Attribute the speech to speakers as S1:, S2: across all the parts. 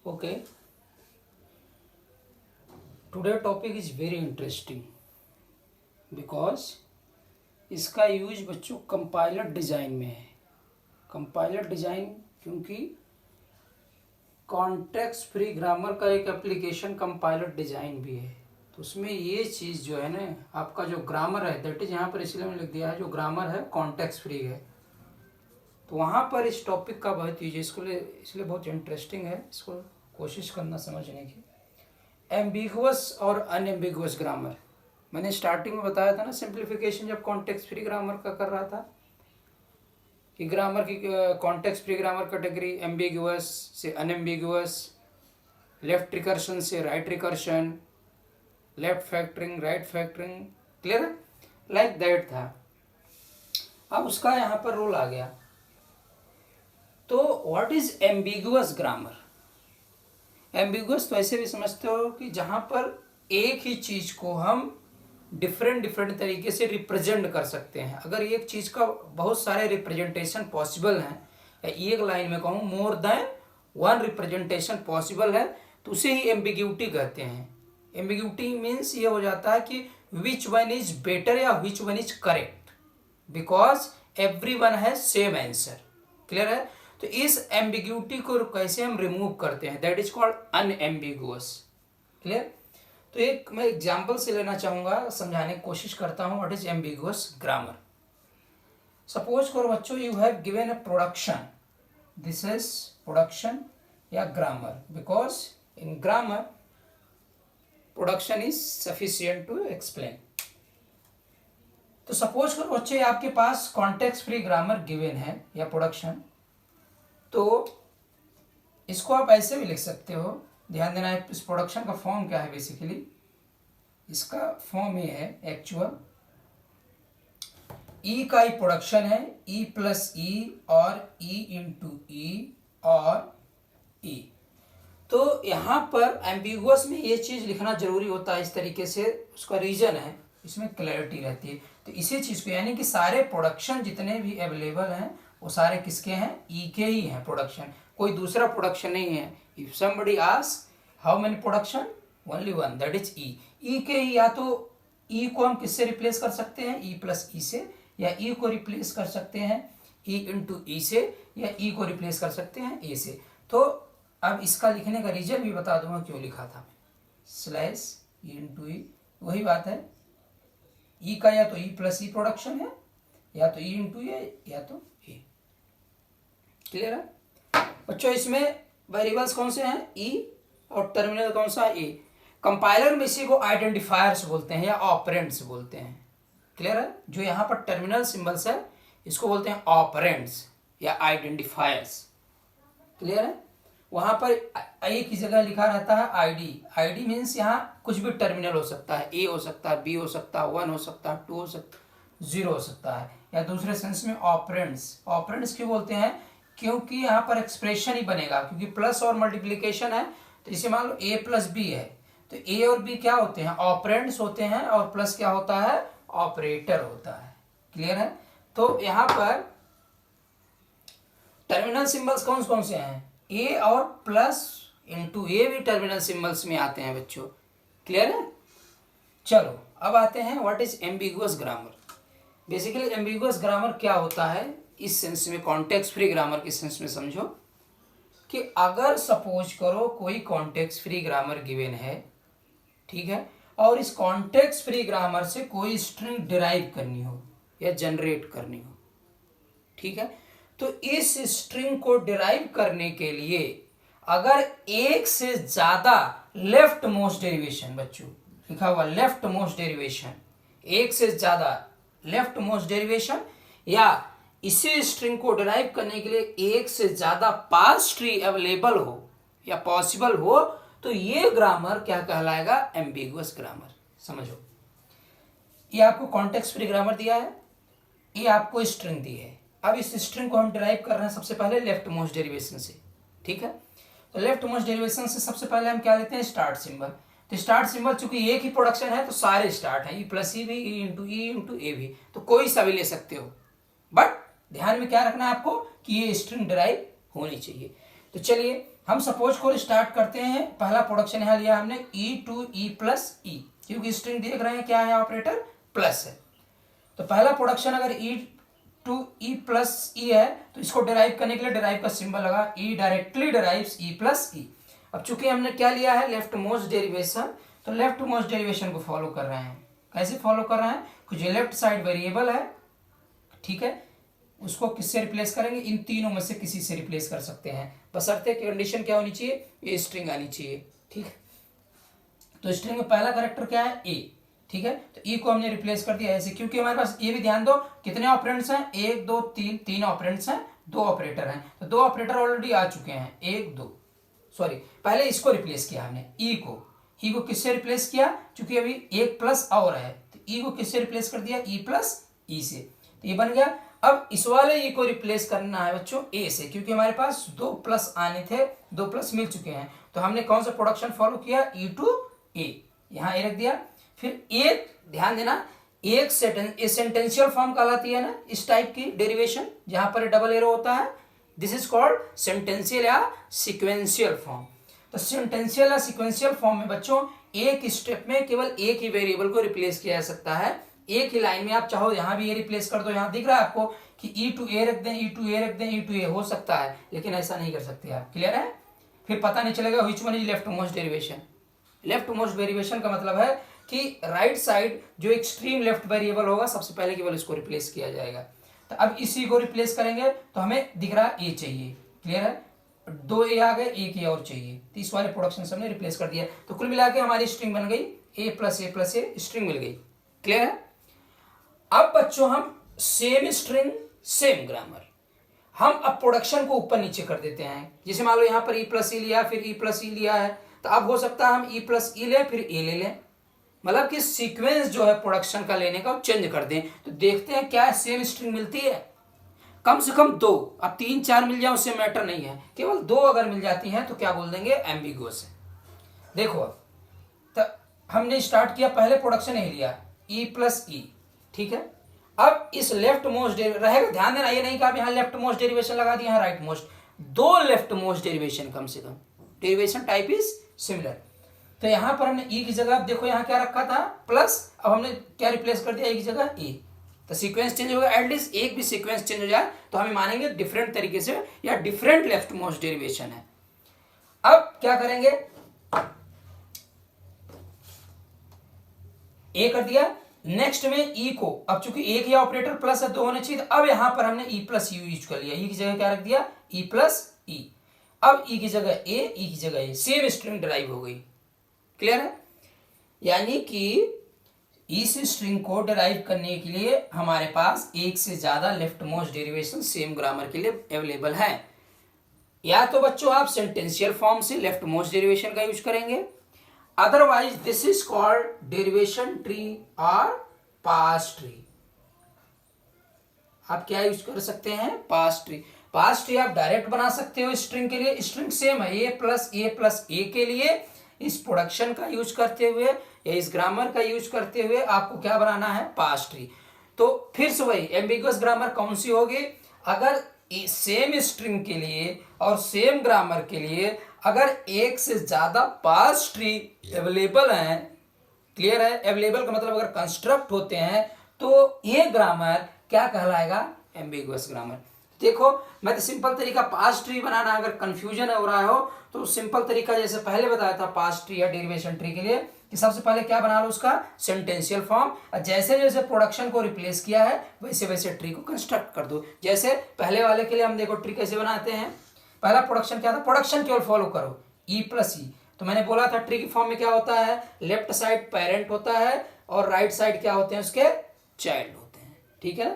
S1: Okay, today topic is very interesting because इसका use बच्चों compiler design में है। कंपाइलर डिज़ाइन क्योंकि कॉन्टेक्स्ट फ्री ग्रामर का एक एप्लीकेशन कंपाइलर डिज़ाइन भी है, तो उसमें ये चीज़ जो है ना, आपका जो ग्रामर है दैट इज यहाँ पर इसलिए मैंने लिख दिया है जो ग्रामर है कॉन्टेक्स्ट फ्री है, तो वहाँ पर इस टॉपिक का बहुत यूज इसलिए बहुत इंटरेस्टिंग है, इसको कोशिश करना समझने की। एम्बिगुअस और अनएम्बिगुअस ग्रामर, मैंने स्टार्टिंग में बताया था ना सिंप्लीफिकेशन जब कॉन्टेक्स्ट फ्री ग्रामर का कर रहा था कि ग्रामर की context free grammar category ambiguous से अनएम्बिगुअस, लेफ्ट रिकर्शन से right recursion, left factoring right factoring, clear है, लाइक दैट था। अब उसका यहाँ पर रूल आ गया। तो what is ambiguous grammar? Ambiguous तो ऐसे भी समझते हो कि जहाँ पर एक ही चीज़ को हम डिफरेंट तरीके से रिप्रेजेंट कर सकते हैं। अगर एक चीज़ का बहुत सारे रिप्रेजेंटेशन पॉसिबल हैं, या एक लाइन में कहूँ more than one representation possible है, तो उसे ही एम्बिग्यूटी कहते हैं। एम्बिग्यूटी मीन्स ये हो जाता है कि विच वन इज बेटर या which one is correct, because every one has same answer. Clear है? तो इस एम्बिग्यूटी को कैसे हम रिमूव करते हैं, that is called unambiguous. Clear? तो एक मैं एग्जाम्पल से लेना चाहूँगा, समझाने की कोशिश करता हूँ what is ambiguous grammar. Suppose करो बच्चों you have given a production, this is production या grammar, because in grammar production is sufficient to explain. तो सपोज करो बच्चे आपके पास कॉन्टेक्स्ट फ्री ग्रामर गिवन है या प्रोडक्शन, तो इसको आप ऐसे भी लिख सकते हो। ध्यान देना है इस प्रोडक्शन का फॉर्म क्या है। बेसिकली इसका फॉर्म ये है एक्चुअल ई का ही प्रोडक्शन है, ई प्लस ई और ई इंटू ई और ई। तो यहाँ पर एम्बिगुअस में ये चीज़ लिखना जरूरी होता है इस तरीके से, उसका रीजन है, इसमें क्लैरिटी रहती है। तो इसी चीज़ को यानी कि सारे प्रोडक्शन जितने भी अवेलेबल हैं वो सारे किसके हैं? ई के ही हैं प्रोडक्शन, कोई दूसरा प्रोडक्शन नहीं है। If somebody ask how many production, only one, that is E. E के ही, या तो ई को हम किससे रिप्लेस कर सकते हैं? ई प्लस ई से, या ई को रिप्लेस कर सकते हैं ई इंटू ई से, या ई को रिप्लेस कर सकते हैं ए से। तो अब इसका लिखने का रीजन भी बता दूंगा क्यों लिखा था मैं, स्लैश ई इंटू ई, वही बात है। ई का या तो ई प्लस ई प्रोडक्शन है, या तो ई इंटू ए, या तो ए। क्लियर है बच्चों? इसमें वेरिएबल्स कौन से हैं? ई, और टर्मिनल कौन सा? ए। कंपाइलर में इसी को आइडेंटिफायर्स बोलते हैं या ऑपरेंड्स बोलते हैं। क्लियर है? जो यहाँ पर टर्मिनल सिंबल्स है इसको बोलते हैं ऑपरेंड्स या आइडेंटिफायर्स। क्लियर है? वहां पर ए की जगह लिखा रहता है आईडी। आईडी मीन्स यहाँ कुछ भी टर्मिनल हो सकता है, ए हो सकता है, बी हो सकता है, 1 हो सकता है, 2 हो सकता है, 0 हो सकता है, या दूसरे सेंस में ऑपरेंड्स। ऑपरेंड्स क्यों बोलते हैं? क्योंकि यहाँ पर एक्सप्रेशन ही बनेगा, क्योंकि प्लस और मल्टीप्लीकेशन है। तो इसे मान लो ए प्लस बी है, तो ए और बी क्या होते हैं? ऑपरेंड्स होते हैं, और प्लस क्या होता है? ऑपरेटर होता है। क्लियर है? तो यहाँ पर टर्मिनल सिंबल्स कौन कौन से हैं? ए और प्लस इंटू ए भी टर्मिनल सिंबल्स में आते हैं बच्चों। क्लियर है? चलो अब आते हैं what is ambiguous grammar. Basically ambiguous grammar क्या होता है इस सेंस में, कॉन्टेक्स्ट फ्री ग्रामर के सेंस में समझो कि अगर सपोज करो कोई कॉन्टेक्स्ट फ्री ग्रामर गिवन है, ठीक है, और इस कॉन्टेक्स्ट फ्री ग्रामर से कोई स्ट्रिंग डिराइव करनी हो या जनरेट करनी हो, ठीक है, तो इस स्ट्रिंग को डिराइव करने के लिए अगर एक से ज्यादा लेफ्ट मोस्ट डेरिवेशन, बच्चों लिखा हुआ लेफ्ट मोस्ट डेरिवेशन, एक से ज्यादा लेफ्ट मोस्ट डेरिवेशन, या इसी स्ट्रिंग को डिराइव करने के लिए एक से ज्यादा पास ट्री अवेलेबल हो या पॉसिबल हो, तो ये ग्रामर क्या कहलाएगा? Ambiguous grammar. समझो, ये आपको कॉन्टेक्स्ट फ्री ग्रामर दिया है, ये आपको स्ट्रिंग दी है। अब इस स्ट्रिंग को हम डिराइव कर रहे हैं सबसे पहले लेफ्ट मोस्ट डेरिवेशन से, ठीक है। तो लेफ्ट मोस्ट डेरिवेशन से सबसे पहले हम क्या लेते हैं? Start symbol. तो स्टार्ट सिंबल चूंकि एक ही प्रोडक्शन है तो सारे स्टार्ट हैं, ई प्लस ई भी, ई इंटू ए भी, तो कोई सा भी ले सकते हो, बट ध्यान में क्या रखना है आपको कि ये स्ट्रिंग डिराइव होनी चाहिए। तो चलिए हम सपोज को स्टार्ट करते हैं, पहला प्रोडक्शन यहाँ लिया हमने ई टू ई प्लस ई, क्योंकि स्ट्रिंग देख रहे हैं क्या है ऑपरेटर प्लस है। तो पहला प्रोडक्शन अगर ई टू ई प्लस ई है तो इसको डिराइव करने के लिए डिराइव का सिंबल लगा, E directly derives E plus E. अब चूंकि हमने क्या लिया है लेफ्ट मोस्ट डेरिवेशन, तो लेफ्ट मोस्ट डेरिवेशन को फॉलो कर रहे हैं। कैसे फॉलो कर रहे हैं, कुछ लेफ्ट साइड वेरिएबल है, ठीक है, उसको किससे रिप्लेस करेंगे, इन तीनों में से किसी से रिप्लेस कर सकते हैं, बशर्ते कि कंडीशन क्या होनी चाहिए, ये स्ट्रिंग आनी चाहिए, ठीक है। तो स्ट्रिंग में पहला कैरेक्टर क्या है ए, ठीक है, तो ई को हमने रिप्लेस कर दिया ऐसे, क्योंकि हमारे पास ये भी ध्यान दो कितने ऑपरेंड्स हैं, 1 2 3, 3 ऑपरेंड्स हैं, 2 ऑपरेटर हैं, तो 2 ऑपरेटर ऑलरेडी आ चुके हैं, 1 2, सॉरी पहले इसको रिप्लेस किया हमने ई को किससे रिप्लेस किया, क्योंकि अभी एक प्लस और है, तो ई को किससे रिप्लेस कर दिया, ई प्लस ई से, तो ये बन गया। अब इस वाले ई को रिप्लेस करना है बच्चों ए से, क्योंकि हमारे पास 2 प्लस आने थे, 2 प्लस मिल चुके हैं, तो हमने कौन सा प्रोडक्शन फॉलो किया, ई टू ए, यहाँ ए रख दिया। फिर एक ध्यान देना, एक सेंटेंशियल फॉर्म कहलाती है ना इस टाइप की डेरिवेशन, जहां पर डबल एरो होता है, दिस इज कॉल्ड सेंटेंशियल या सिक्वेंशियल फॉर्म। तो सेंटेंशियल या सिक्वेंशियल फॉर्म में बच्चों एक स्टेप में केवल एक ही वेरिएबल को रिप्लेस किया जा सकता है, एक ही लाइन में। आप चाहो यहां भी ये रिप्लेस कर दो, यहां दिख रहा है आपको कि ई टू ए रख दें, ई टू ए रख दें, ई टू ए हो सकता है, लेकिन ऐसा नहीं कर सकते आप, क्लियर है। फिर पता नहीं चलेगा which one is left most derivation. Left most derivation का मतलब है कि राइट साइड जो एक्सट्रीम लेफ्ट वेरिएबल होगा सबसे पहले केवल इसको रिप्लेस किया जाएगा। तो अब इसी को रिप्लेस करेंगे तो हमें दिख रहा है ए चाहिए, क्लियर है, 2 ए आ गए, एक ए और चाहिए, तो इस वाले प्रोडक्शन से हमने रिप्लेस कर दिया, तो कुल मिला के हमारी स्ट्रिंग बन गई ए प्लस ए स्ट्रिंग मिल गई, क्लियर है। अब बच्चों हम सेम स्ट्रिंग सेम ग्रामर, हम अब प्रोडक्शन को ऊपर नीचे कर देते हैं। जैसे मान लो यहाँ पर ई प्लस ई लिया, फिर ई प्लस ई लिया है, तो अब हो सकता है हम ई प्लस ई लें फिर ए ले लें, मतलब कि सीक्वेंस जो है प्रोडक्शन का लेने का चेंज कर दें। तो देखते हैं क्या सेम स्ट्रिंग मिलती है, कम से कम 2, अब 3 4 मिल जाए उससे मैटर नहीं है, केवल 2 अगर मिल जाती हैं तो क्या बोल देंगे, एम्बिगुअस है। देखो तो हमने स्टार्ट किया, पहले प्रोडक्शन ही लिया ई प्लस ई, ठीक है। अब इस लेफ्ट मोस्ट रहेगा, ध्यान देना ये नहीं कि आप यहाँ लेफ्ट मोस्ट डेरिवेशन लगा दिए, यहाँ right most, 2 left most derivation कम से कम, डेरिवेशन टाइप इज सिमिलर। तो यहां पर हमने ई की जगह, अब देखो यहां क्या रखा था प्लस, अब हमने क्या रिप्लेस कर दिया, ई की जगह ए, तो सीक्वेंस चेंज होगा, एटलीस्ट एक भी सीक्वेंस चेंज हो जाए तो हमें मानेंगे डिफरेंट तरीके से या डिफरेंट लेफ्ट मोस्ट डेरिवेशन है। अब क्या करेंगे, ए कर दिया, नेक्स्ट में ई को, अब चूंकि एक ही ऑपरेटर प्लस है 2 होने चाहिए, तो अब यहां पर हमने ई प्लस यू यूज कर लिया, ई की जगह क्या रख दिया, ई प्लस ई, अब ई की जगह ए, ई की जगह ए, सेम स्ट्रिंग ड्राइव हो गई, क्लियर है। यानी कि इस स्ट्रिंग को डिराइव करने के लिए हमारे पास एक से ज्यादा left most derivation same grammar के लिए अवेलेबल है। या तो बच्चों आप सेंटेंशियल फॉर्म से लेफ्ट मोस्ट डेरिवेशन का यूज करेंगे, otherwise this is called derivation tree और पास ट्री। आप क्या यूज कर सकते हैं, पास ट्री। पास ट्री आप डायरेक्ट बना सकते हो स्ट्रिंग के लिए, स्ट्रिंग सेम है, ए प्लस ए के लिए इस प्रोडक्शन का यूज करते हुए या इस ग्रामर का यूज करते हुए आपको क्या बनाना है, पास ट्री। तो फिर से वही एम्बिगुअस ग्रामर कौन सी होगी, अगर सेम स्ट्रिंग के लिए और सेम ग्रामर के लिए अगर एक से ज्यादा पास ट्री अवेलेबल हैं, क्लियर है, अवेलेबल का मतलब अगर कंस्ट्रक्ट होते हैं तो ये ग्रामर क्या कहलाएगा, एम्बिगुअस ग्रामर। देखो मैं तो सिंपल तरीका पास ट्री बनाना, अगर कंफ्यूजन हो रहा हो तो सिंपल तरीका जैसे पहले बताया था पास ट्री या डेरिवेशन ट्री के लिए, कि सबसे पहले क्या बना लो उसका सेंटेंशियल फॉर्म, और जैसे जैसे प्रोडक्शन को रिप्लेस किया है वैसे वैसे ट्री को कंस्ट्रक्ट कर दो। जैसे पहले वाले के लिए हम देखो ट्री कैसे बनाते हैं, पहला प्रोडक्शन क्या था, प्रोडक्शन केवल फॉलो करो ई प्लस ई, तो मैंने बोला था ट्री की फॉर्म में क्या होता है, लेफ्ट साइड पेरेंट होता है और राइट साइड क्या होते हैं उसके चाइल्ड होते हैं, ठीक है।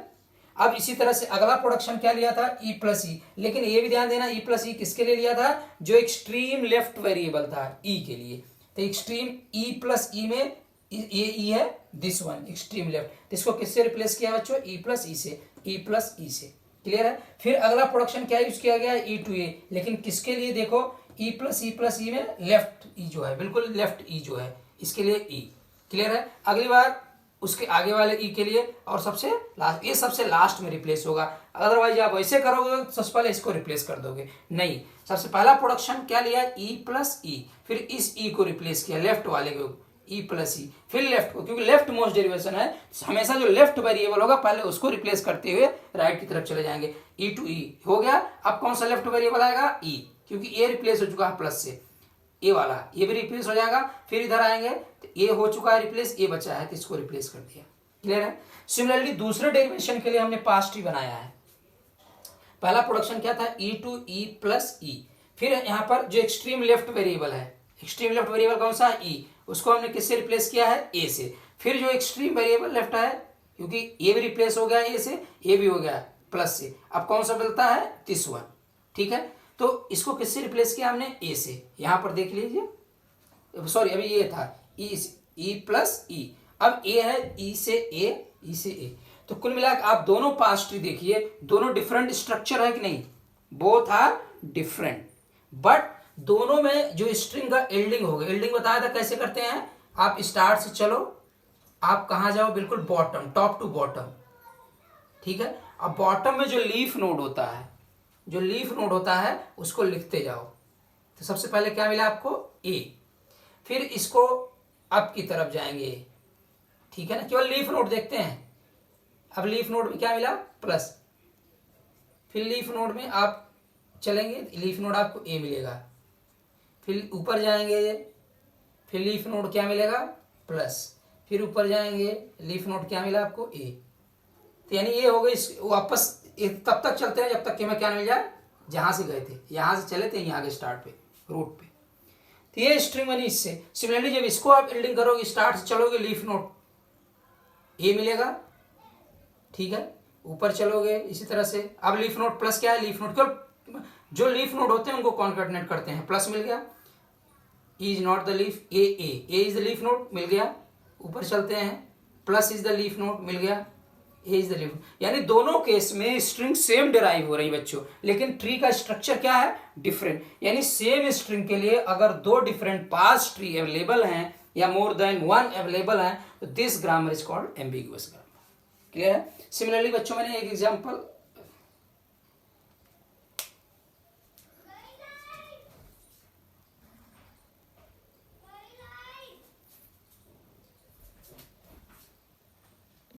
S1: अब इसी तरह से अगला प्रोडक्शन क्या लिया था, ई प्लस ई, लेकिन ये भी ध्यान देना ई प्लस ई किसके लिए लिया था, जो एक्सट्रीम लेफ्ट वेरिएबल था ई के लिए। तो एक्सट्रीम ई प्लस ई में ये ई है, दिस वन एक्सट्रीम लेफ्ट, इसको किससे रिप्लेस किया बच्चों, ई प्लस ई से, ई प्लस ई से, क्लियर है। फिर अगला प्रोडक्शन क्या यूज किया गया, ई टू ए, लेकिन किसके लिए, देखो ई प्लस ई में लेफ्ट ई जो है, बिल्कुल लेफ्ट ई जो है, इसके लिए ई, क्लियर है। अगली बार उसके आगे वाले ई के लिए और सबसे लास्ट, ये सबसे लास्ट में रिप्लेस होगा। अदरवाइज आप ऐसे करोगे तो सबसे पहले इसको रिप्लेस कर दोगे, नहीं, सबसे पहला प्रोडक्शन क्या लिया, ई प्लस ई, फिर इस ई को रिप्लेस किया लेफ्ट वाले को, ई प्लस ई, फिर लेफ्ट को, क्योंकि लेफ्ट मोस्ट डेरिवेशन है, हमेशा जो लेफ्ट वेरिएबल होगा पहले उसको रिप्लेस करते हुए राइट की तरफ चले जाएंगे। ई टू ई हो गया, अब कौन सा लेफ्ट वेरिएबल आएगा, ई, क्योंकि ए रिप्लेस हो चुका है प्लस से, ए वाला ये भी रिप्लेस हो जाएगा। फिर इधर आएंगे तो ए हो चुका है रिप्लेस, ए बचा है तो इसको रिप्लेस कर दिया। क्लियर है। सिमिलरली दूसरे डेरिवेशन के लिए हमने पास्ट ट्री बनाया है। पहला प्रोडक्शन क्या था, ई टू ई प्लस ई, फिर यहाँ पर जो एक्सट्रीम लेफ्ट वेरिएबल है, एक्सट्रीम लेफ्ट वेरिएबल कौन सा है, ई, उसको हमने किससे रिप्लेस किया है, ए से। फिर जो एक्सट्रीम वेरिएबल लेफ्ट है, क्योंकि ए भी रिप्लेस हो गया ए से, ए भी हो गया प्लस से, अब कौन सा मिलता है, दिस वन। ठीक है, तो इसको किससे रिप्लेस किया हमने, ए से। यहां पर देख लीजिए, सॉरी अभी ये था ई प्लस ई, अब ए है ई से ए, ई से ए। तो कुल मिलाकर आप दोनों पास्ट ट्री देखिए, दोनों डिफरेंट स्ट्रक्चर है कि नहीं, बोथ आर डिफरेंट, बट दोनों में जो स्ट्रिंग का एल्डिंग होगा, एल्डिंग बताया था कैसे करते हैं, आप स्टार्ट से चलो, आप कहां जाओ, बिल्कुल बॉटम, टॉप टू बॉटम। ठीक है, अब बॉटम में जो लीफ नोड होता है, जो लीफ नोड होता है उसको लिखते जाओ। तो सबसे पहले क्या मिला आपको, ए, फिर इसको अप की तरफ जाएंगे। ठीक है ना, केवल लीफ नोड देखते हैं। अब लीफ नोड में क्या मिला, प्लस, फिर लीफ नोड में आप चलेंगे, लीफ नोड आपको ए मिलेगा, फिर ऊपर जाएंगे, फिर लीफ नोड क्या मिलेगा, प्लस, फिर ऊपर जाएंगे, लीफ नोड क्या मिला आपको, ए। तो यानी ये हो गई, वापस तब तक चलते हैं जब तक कि हमें क्या मिल जाए, जहां से गए थे, यहां से चले थे यहाँ आगे स्टार्ट पे, रूट पे। तो ये स्ट्रिंग बनी इससे। सिमिलरली जब इसको आप एल्डिंग करोगे, स्टार्ट से चलोगे, लीफ नोड ए मिलेगा। ठीक है, ऊपर चलोगे इसी तरह से, अब लीफ नोड प्लस क्या है, लीफ नोड केवल जो लीफ नोड होते हैं उनको कॉन्केटनेट करते हैं, प्लस मिल गया, E is not the leaf, A is the leaf node मिल गया। ऊपर चलते हैं, plus is the leaf node मिल गया, ए इज द लीफ। यानी दोनों केस में स्ट्रिंग सेम डिराइव हो रही बच्चों, लेकिन ट्री का स्ट्रक्चर क्या है, डिफरेंट। यानी सेम स्ट्रिंग के लिए अगर दो डिफरेंट पास ट्री अवेलेबल हैं या मोर देन वन अवेलेबल हैं, तो this grammar is called ambiguous grammar. Clear है। सिमिलरली बच्चों मैंने एक एग्जांपल